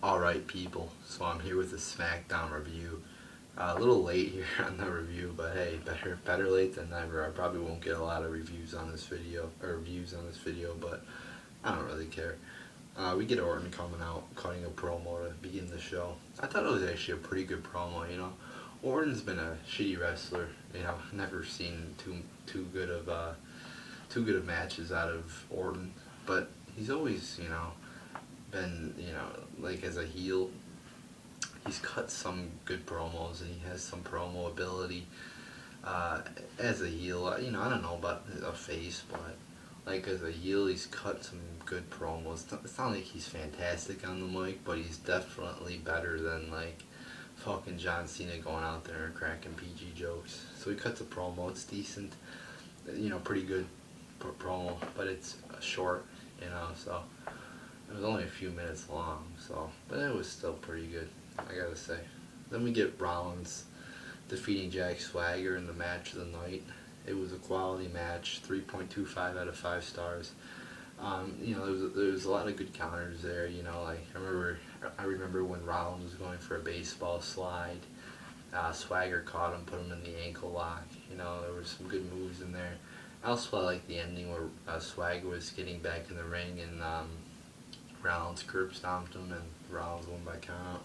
Alright people, so I'm here with a Smackdown review. A little late here on the review, but hey, better late than never. I probably won't get a lot of reviews on this video, or views on this video, but I don't really care. We get Orton coming out, cutting a promo to begin the show. I thought it was actually a pretty good promo, you know. Orton's been a shitty wrestler, you know. Never seen too good of matches out of Orton, but he's always, you know, been, you know, like as a heel, he's cut some good promos and he has some promo ability. As a heel, you know, I don't know about a face, but like as a heel, he's cut some good promos. It's not like he's fantastic on the mic, but he's definitely better than like fucking John Cena going out there and cracking PG jokes. So he cuts a promo. It's decent, you know, pretty good promo, but it's short, you know, so it was only a few minutes long, so, but it was still pretty good, I gotta say. Then we get Rollins defeating Jack Swagger in the match of the night. It was a quality match, 3.25 out of 5 stars. You know, there was a lot of good counters there, you know, like, I remember when Rollins was going for a baseball slide. Swagger caught him, put him in the ankle lock, you know, there were some good moves in there. I also like the ending where Swagger was getting back in the ring and Rollins curb stomped him and Rollins won by count.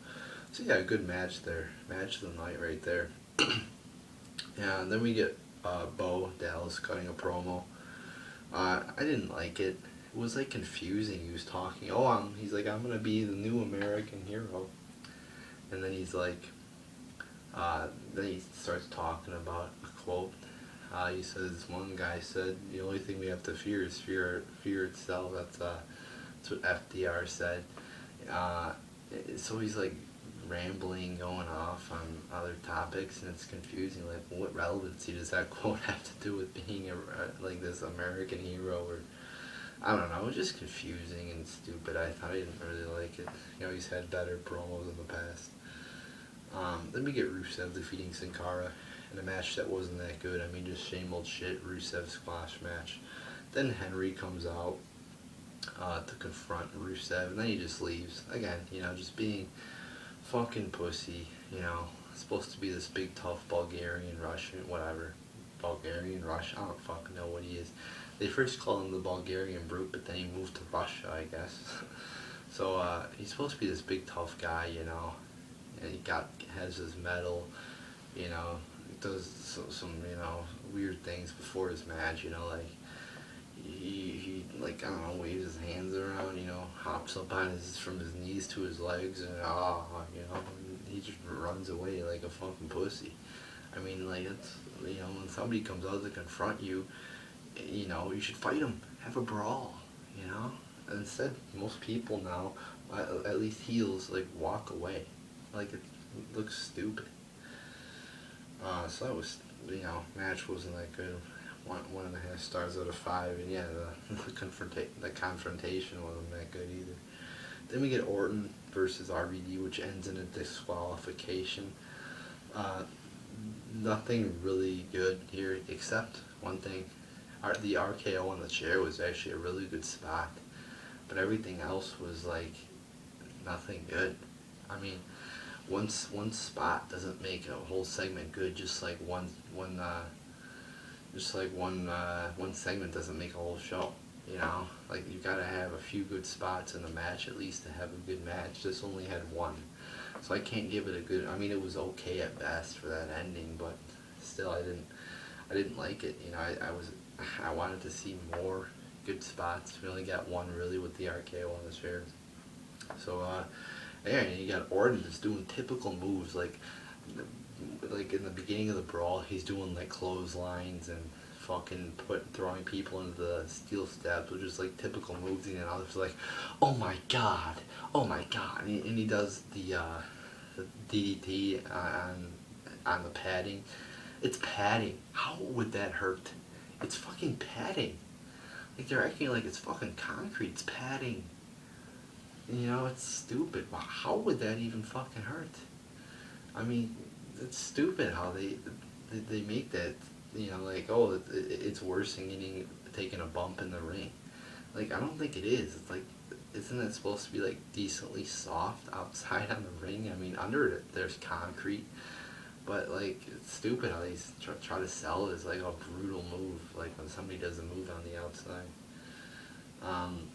So yeah, a good match there. Match of the night right there. Yeah, and then we get Bo Dallas cutting a promo. I didn't like it. It was like confusing. He was talking, he's like, I'm gonna be the new American hero. And then he's like, then he starts talking about a quote. He says, one guy said, the only thing we have to fear is fear itself. That's what FDR said. So he's like rambling, going off on other topics, and it's confusing. Like, what relevancy does that quote have to do with being like this American hero? Or I don't know. It was just confusing and stupid. I didn't really like it. You know, he's had better promos in the past. Then we get Rusev defeating Sin Cara in a match that wasn't that good. I mean, just same old shit Rusev squash match. Then Henry comes out to confront Rusev, and then he just leaves. Again, you know, just being fucking pussy, you know. Supposed to be this big tough Bulgarian, Russian, whatever. Bulgarian, Russian, I don't fucking know what he is. They first called him the Bulgarian Brute, but then he moved to Russia, I guess. So, he's supposed to be this big tough guy, you know. And he has his medal, you know. Does some, you know, weird things before his match, you know, like he like, I don't know, waves his hands around, you know, hops up on from his knees to his legs, and you know, and he just runs away like a fucking pussy. I mean, like, it's, you know, when somebody comes out to confront you, you know, you should fight them, have a brawl, you know. And instead, most people now, at least heels, like, walk away, like, it looks stupid. So that was, you know, match wasn't that good. 1.5 stars out of 5, and yeah, the confrontation wasn't that good either. Then we get Orton versus RVD, which ends in a disqualification. Nothing really good here except one thing. The RKO on the chair was actually a really good spot, but everything else was like nothing good. I mean, one spot doesn't make a whole segment good, just like one segment doesn't make a whole show, you know. Like, you gotta have a few good spots in a match at least to have a good match. This only had one, so I can't give it a good. I mean, it was okay at best for that ending, but still, I didn't like it. You know, I wanted to see more good spots. We only got one really with the RKO on the chairs. So yeah, and you got Orton just doing typical moves, like in the beginning of the brawl, he's doing like clotheslines and fucking throwing people into the steel steps, which is like typical moves, and others like, oh my god, and he does the DDT on the padding. It's padding. How would that hurt? It's fucking padding. Like, they're acting like it's fucking concrete. It's padding. You know, it's stupid. How would that even fucking hurt? I mean, it's stupid how they make that, you know, like, oh, it's worse than taking a bump in the ring. Like, I don't think it is. It's like, isn't it supposed to be like decently soft outside on the ring? I mean, under it there's concrete, but like it's stupid how they try to sell it as like a brutal move, like when somebody does a move on the outside. Um,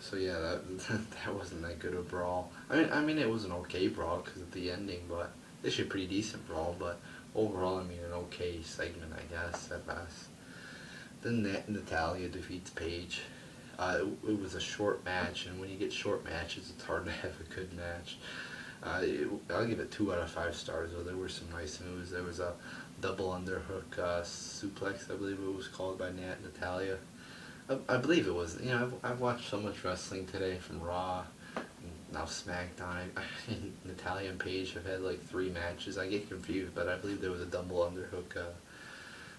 so yeah, that wasn't that good a brawl. I mean it was an okay brawl because of the ending, but it's a pretty decent brawl. But overall, I mean an okay segment, I guess at best. Then Natalia defeats Paige. It was a short match, and when you get short matches, it's hard to have a good match. I'll give it 2 out of 5 stars. Though there were some nice moves. There was a double underhook suplex, I believe it was called by Natalia. I believe it was. You know, I've watched so much wrestling today from Raw, and now SmackDown. Natalia and Paige have had like 3 matches. I get confused, but I believe there was a double underhook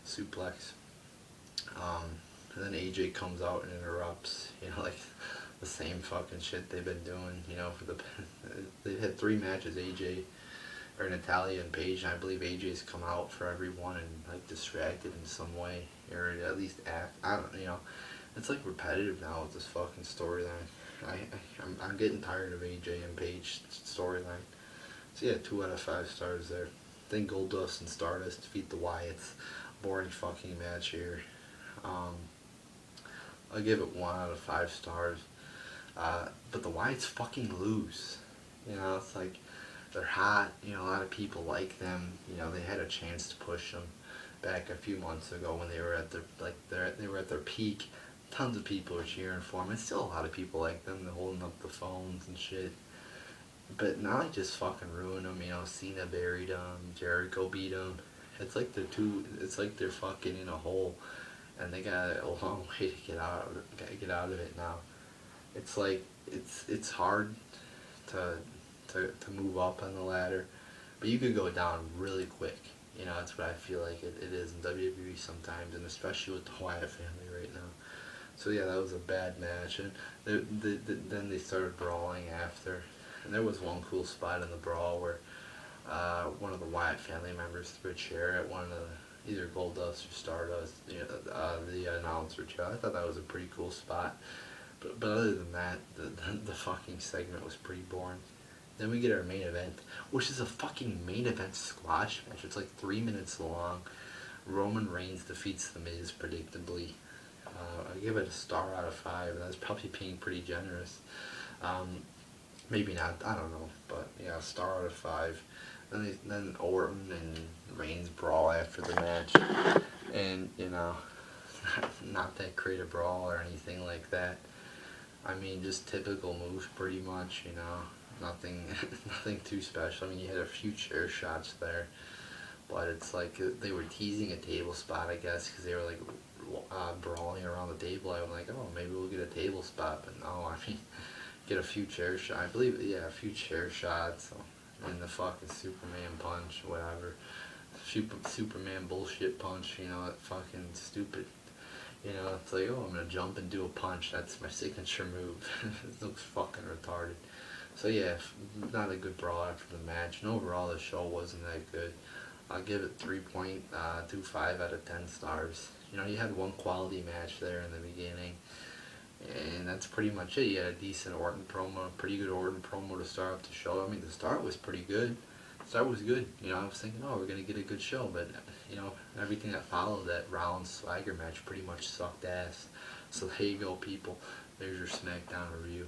suplex. Um, and then AJ comes out and interrupts. You know, like the same fucking shit they've been doing. You know, for they've had 3 matches. AJ or Natalia and Paige, and I believe AJ's come out for everyone and like distracted in some way, or at least act. I don't, you know, it's like repetitive now with this fucking storyline. I'm getting tired of AJ and Paige storyline. So yeah, 2 out of 5 stars there. Then Goldust and Stardust defeat the Wyatts. Boring fucking match here. Um, I'll give it 1 out of 5 stars. But the Wyatts fucking lose. You know, it's like they're hot. You know, a lot of people like them. You know, they had a chance to push them back a few months ago when they were at their they were at their peak. Tons of people were cheering for them. And still a lot of people like them. They're holding up the phones and shit. But now they just fucking ruin them. You know, Cena buried them. Jericho beat them. It's like they're It's like they're fucking in a hole, and they got a long way to get out. Gotta get out of it now. It's like it's hard to move up on the ladder, but you could go down really quick. You know, that's what I feel like it is in WWE sometimes, and especially with the Wyatt family right now. So yeah, that was a bad match, and then they started brawling after, and there was one cool spot in the brawl where one of the Wyatt family members threw a chair at one of either Goldust or Stardust, you know, the announcer chair. I thought that was a pretty cool spot. But other than that, the fucking segment was pretty boring. Then we get our main event, which is a fucking main event squash match. It's like 3 minutes long. Roman Reigns defeats The Miz predictably. I give it a star out of 5, and that's probably being pretty generous. Maybe not, I don't know, but yeah, a star out of 5. Then Orton and Reigns brawl after the match, and you know, not that great a brawl or anything like that. I mean, just typical moves pretty much, you know, nothing, nothing too special. I mean, you had a few chair shots there, but it's like they were teasing a table spot, I guess, because they were like brawling around the table. I'm like, oh, maybe we'll get a table spot, but no, I mean, get a few chair shots. I believe, yeah, a few chair shots, and the fucking Superman punch, whatever. Superman bullshit punch, you know, that fucking stupid. You know, it's like, oh, I'm gonna jump and do a punch. That's my signature move. It looks fucking retarded. So yeah, not a good brawl after the match. And overall, the show wasn't that good. I'll give it 3.25 out of 10 stars. You know, you had one quality match there in the beginning, and that's pretty much it. You had a decent Orton promo, a pretty good Orton promo to start off the show. I mean, the start was pretty good. The start was good. You know, I was thinking, oh, we're gonna get a good show, but you know, everything that followed that Rollins Swagger match pretty much sucked ass. So there you go, people. There's your SmackDown review.